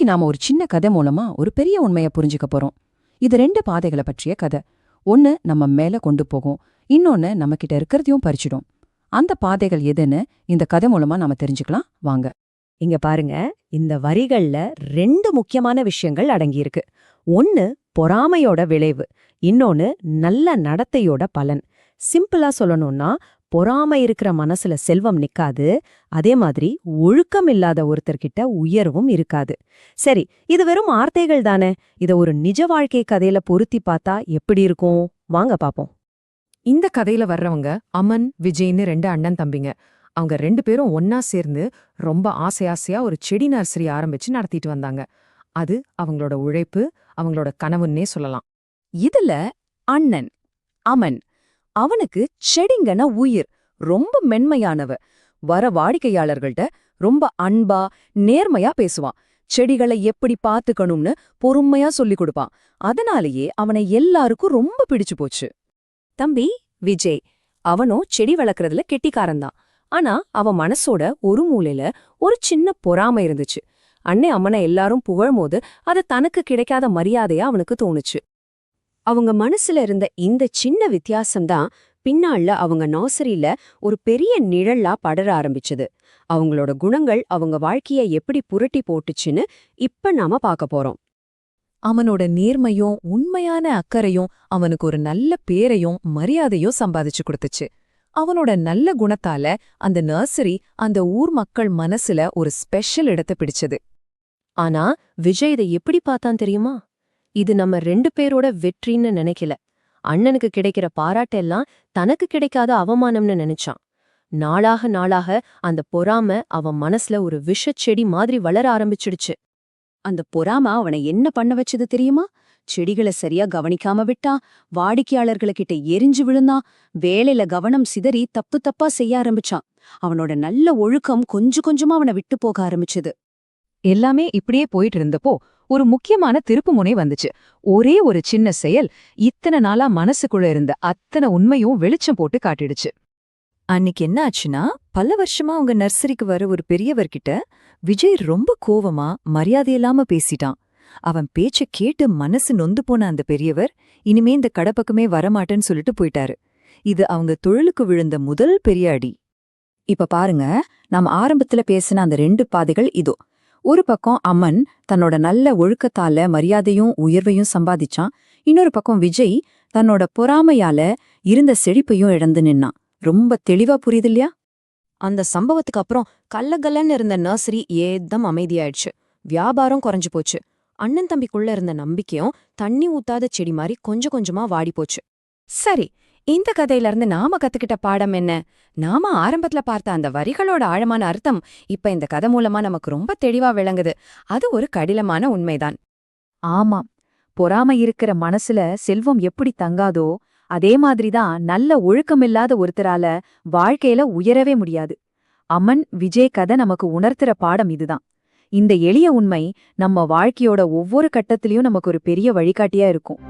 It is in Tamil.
இன்னைக்கு நாம ஒரு சின்ன கதை மூலமா ஒரு பெரிய உண்மைய புரிஞ்சுக்க போறோம். இது ரெண்டு பாதைகளை பற்றிய கதை. ஒன்னு நம்ம மேல கொண்டு போகும், இன்னொன்னு நம்ம கிட்ட இருக்கிறதையும் பறிச்சிடும். அந்த பாதைகள் எதுன்னு இந்த கதை மூலமா நாம தெரிஞ்சுக்கலாம் வாங்க. இங்க பாருங்க, இந்த வரிகள்ல ரெண்டு முக்கியமான விஷயங்கள் அடங்கியிருக்கு. ஒன்னு பொறாமையோட விளைவு, இன்னொன்னு நல்ல நடத்தையோட பலன். சிம்பிளா சொல்லணும்னா, பொறாமை இருக்கிற மனசுல செல்வம் நிக்காது, அதே மாதிரி ஒழுக்கம் இல்லாத ஒருத்தர்கிட்ட உயர்வும் இருக்காது. சரி, இது வெறும் வார்த்தைகள் தானே. இத ஒரு நிஜ வாழ்க்கை கதையில பொருத்தி பார்த்தா எப்படி இருக்கும்? வாங்க பாப்போம். இந்த கதையில வர்றவங்க அமன், விஜய்னு ரெண்டு அண்ணன் தம்பிங்க. அவங்க ரெண்டு பேரும் ஒன்னா சேர்ந்து ரொம்ப ஆசையா ஒரு செடி நர்சரி ஆரம்பிச்சு நடத்திட்டு வந்தாங்க. அது அவங்களோட உழைப்பு, அவங்களோட கனவுன்னே சொல்லலாம். இதுல அண்ணன் அமன், அவனுக்கு செடிங்கன உயிர், ரொம்ப மென்மையானவ. வர வாடிக்கையாளர்கள்ட்ட ரொம்ப அன்பா நேர்மையா பேசுவான். செடிகளை எப்படி பாத்துக்கணும்னு பொறுமையா சொல்லிக் கொடுப்பான். அதனாலேயே அவனை எல்லாருக்கும் ரொம்ப பிடிச்சு போச்சு. தம்பி விஜய், அவனும் செடி வளர்க்கறதுல கெட்டிக்காரன்தான். ஆனா அவன் மனசோட ஒரு மூலையில ஒரு சின்ன பொறாமை இருந்துச்சு. அண்ணே அம்மனை எல்லாரும் புகழும்போது அது தனக்கு கிடைக்காத மரியாதையா அவனுக்கு தோணுச்சு. அவங்க மனசுல இருந்த இந்த சின்ன வித்தியாசம்தான் பின்னால அவங்க நர்சரியில ஒரு பெரிய நிழலா படர ஆரம்பிச்சது. அவங்களோட குணங்கள் அவங்க வாழ்க்கைய எப்படி புரட்டி போட்டுச்சுன்னு இப்ப நாம பார்க்க போறோம். அவனோட நேர்மையும் உண்மையான அக்கறையும் அவனுக்கு ஒரு நல்ல பேரையும் மரியாதையும் சம்பாதிச்சு கொடுத்துச்சு. அவனோட நல்ல குணத்தால அந்த நர்சரி அந்த ஊர் மக்கள் மனசுல ஒரு ஸ்பெஷல் இடத்தை பிடிச்சது. ஆனா விஜய் இதை எப்படி பார்த்தான் தெரியுமா? இது நம்ம ரெண்டு பேரோட வெற்றின்னு நினைக்கல. அண்ணனுக்கு கிடைக்கிற பாராட்டெல்லாம் தனக்கு கிடைக்காத அவமானம்னு நினைச்சான். நாளாக அந்த பொறாம அவன் மனசுல ஒரு விஷச்செடி மாதிரி வளர ஆரம்பிச்சிடுச்சு. அந்த பொறாம அவனை என்ன பண்ண வச்சது தெரியுமா? செடிகளை சரியா கவனிக்காம விட்டான், வாடிக்கையாளர்கள்கிட்ட எரிஞ்சு விழுந்தான், வேலையில கவனம் சிதறி தப்பு தப்பா செய்ய ஆரம்பிச்சான். அவனோட நல்ல ஒழுக்கம் கொஞ்சம் கொஞ்சமா அவனை விட்டு போக ஆரம்பிச்சது. எல்லாமே இப்படியே போயிட்டு இருந்தப்போ ஒரு முக்கியமான திருப்புமுனை வந்துச்சு. ஒரே ஒரு சின்ன செயல் இத்தனை நாளா மனசுக்குள்ள இருந்த அத்தனை உண்மையும் வெளிச்சம் போட்டு காட்டிடுச்சு. அன்னைக்கு என்ன ஆச்சுன்னா, பல வருஷமா அவங்க நர்சரிக்கு வர ஒரு பெரியவர்கிட்ட விஜய் ரொம்ப கோவமா மரியாதையில்லாம பேசிட்டான். அவன் பேச்ச கேட்டு மனசு நொந்து போன அந்த பெரியவர் இனிமே இந்த கடப்பக்கமே வரமாட்டேன்னு சொல்லிட்டு போயிட்டாரு. இது அவங்க தொழிலுக்கு விழுந்த முதல் பெரிய அடி. இப்ப பாருங்க, நாம் ஆரம்பத்துல பேசின அந்த ரெண்டு பாதைகள் இதோ. ஒரு பக்கம் அமன் தன்னோட நல்ல ஒழுக்கத்தால மரியாதையும் உயர்வையும் சம்பாதிச்சான். இன்னொரு பக்கம் விஜய் தன்னோட பொறாமையால இருந்த செழிப்பையும் இழந்து நின்னான். ரொம்ப தெளிவா புரியுது இல்லையா? அந்த சம்பவத்துக்கு அப்புறம் கல்லகல்லன்னு இருந்த நர்சரி ஏதம் அமைதியாயிடுச்சு. வியாபாரம் குறைஞ்சு போச்சு. அண்ணன் தம்பிக்குள்ள இருந்த நம்பிக்கையும் தண்ணி ஊத்தாத செடி மாதிரி கொஞ்சம் கொஞ்சமா வாடி போச்சு. சரி, இந்த கதையில இருந்து நாம கத்துக்கிட்ட பாடம் என்ன? நாம ஆரம்பத்துல பார்த்த அந்த வரிகளோட ஆழமான அர்த்தம் இப்ப இந்த கதை மூலமா நமக்கு ரொம்ப தெளிவா விளங்குது. அது ஒரு கடினமான உண்மைதான். ஆமாம், பொறாமை இருக்கிற மனசுல செல்வம் எப்படி தங்காதோ அதே மாதிரிதான் நல்ல ஒழுக்கமில்லாத ஒருத்தரால வாழ்க்கையில உயரவே முடியாது. அமன் விஜய் கதை நமக்கு உணர்த்துற பாடம் இதுதான். இந்த எளிய உண்மை நம்ம வாழ்க்கையோட ஒவ்வொரு கட்டத்திலயும் நமக்கு ஒரு பெரிய வழிகாட்டியா இருக்கும்.